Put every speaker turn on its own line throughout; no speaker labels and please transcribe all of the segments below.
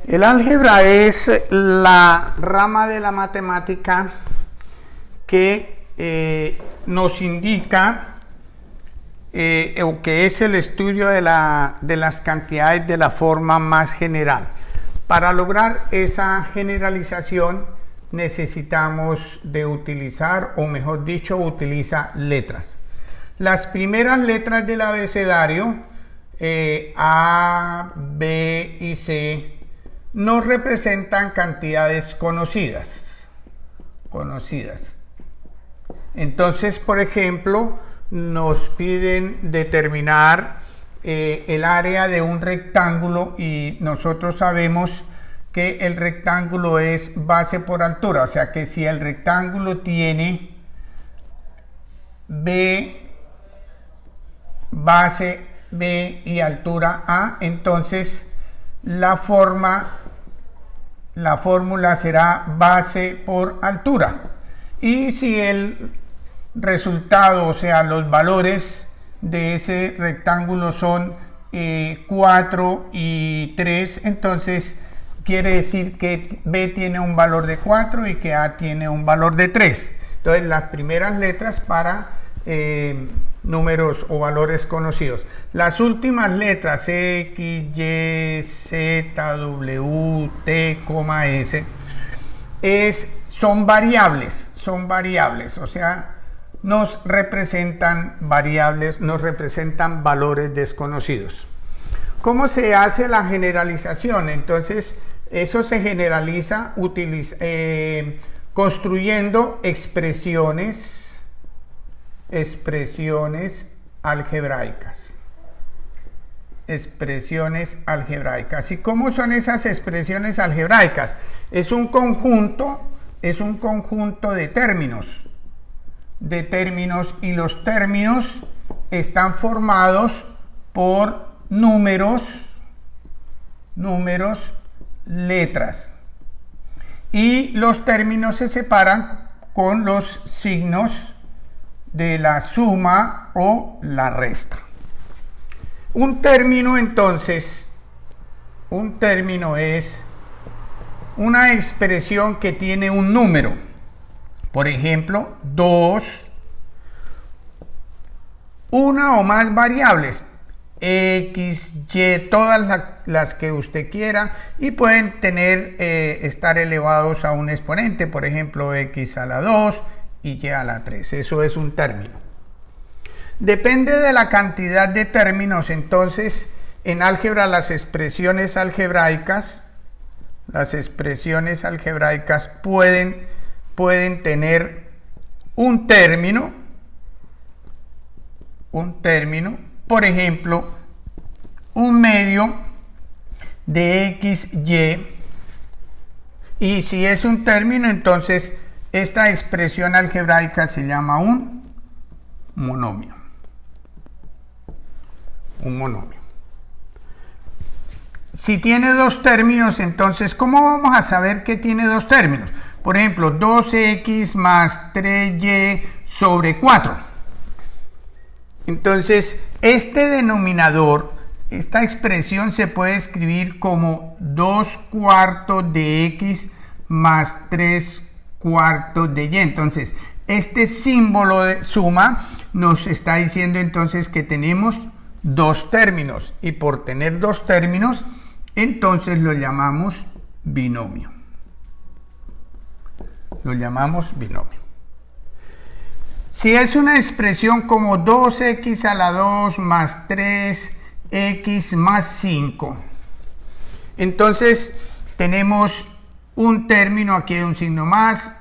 El álgebra es la rama de la matemática que nos indica o que es el estudio de las cantidades de la forma más general. Para lograr esa generalización necesitamos de utilizar, o mejor dicho, utiliza letras. Las primeras letras del abecedario, A, B y C, nos representan cantidades conocidas. Entonces, por ejemplo, nos piden determinar el área de un rectángulo y nosotros sabemos que el rectángulo es base por altura, o sea que si el rectángulo tiene B, base B y altura A, entonces la fórmula será base por altura. Y si el resultado, o sea, los valores de ese rectángulo son 4 y 3, entonces quiere decir que B tiene un valor de 4 y que A tiene un valor de 3. Entonces, las primeras letras para números o valores conocidos. Las últimas letras X, Y, Z, W, T, S son variables, o sea, nos representan variables, nos representan valores desconocidos. ¿Cómo se hace la generalización? Entonces, eso se generaliza construyendo expresiones algebraicas. ¿Y cómo son esas expresiones algebraicas? Es un conjunto de términos, y los términos están formados por números, letras, y los términos se separan con los signos de la suma o la resta. Un término, entonces, es una expresión que tiene un número. Por ejemplo, 2, una o más variables, X, Y, todas las que usted quiera, y pueden estar elevados a un exponente, por ejemplo, X a la 2 y Y a la 3. Eso es un término. Depende de la cantidad de términos, entonces, en álgebra las expresiones algebraicas pueden tener un término, por ejemplo, un medio de X, y si es un término, entonces esta expresión algebraica se llama un monomio. Si tiene dos términos, entonces, ¿cómo vamos a saber que tiene dos términos? Por ejemplo, 2x más 3y sobre 4. Entonces, este denominador, esta expresión se puede escribir como 2 cuartos de x más 3 cuartos de y. Entonces, este símbolo de suma nos está diciendo entonces que tenemos dos términos, y por tener dos términos, entonces lo llamamos binomio. Si es una expresión como 2x a la 2 más 3x más 5, entonces tenemos un término, aquí hay un signo más,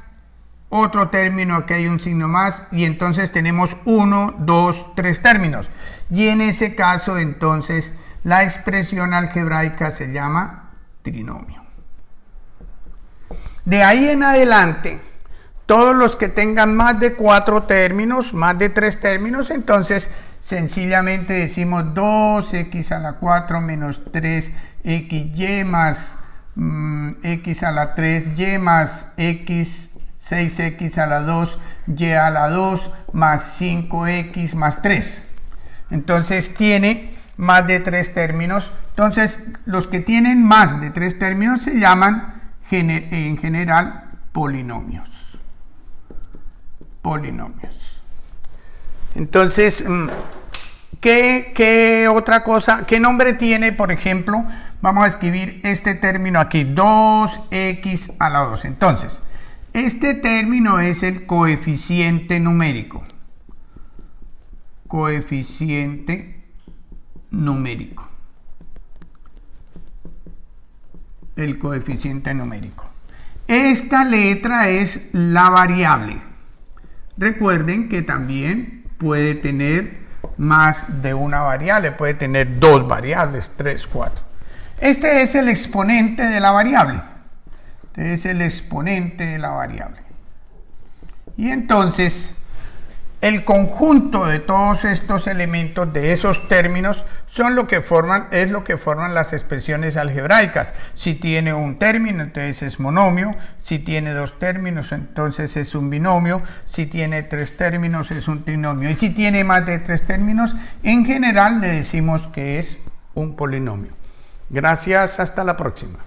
otro término, aquí hay un signo más, y entonces tenemos 1, 2, 3 términos. Y en ese caso, entonces, la expresión algebraica se llama trinomio. De ahí en adelante, todos los que tengan más de 4 términos, más de 3 términos, entonces sencillamente decimos 2x a la 4 menos 3xy más x a la 3y más x 6x a la 2 y a la 2 más 5x más 3. Entonces tiene más de 3 términos. Entonces, los que tienen más de 3 términos se llaman en general polinomios. Entonces, ¿qué otra cosa? ¿Qué nombre tiene, por ejemplo? Vamos a escribir este término aquí, 2x a la 2. Entonces, este término es el coeficiente numérico. Coeficiente numérico. El coeficiente numérico. Esta letra es la variable. Recuerden que también puede tener más de una variable, puede tener 2 variables, 3, 4. Este es el exponente de la variable. Este es el exponente de la variable. Y entonces, el conjunto de todos estos elementos, de esos términos, es lo que forman las expresiones algebraicas. Si tiene un término, entonces es monomio. Si tiene 2 términos, entonces es un binomio. Si tiene 3 términos, es un trinomio. Y si tiene más de 3 términos, en general le decimos que es un polinomio. Gracias, hasta la próxima.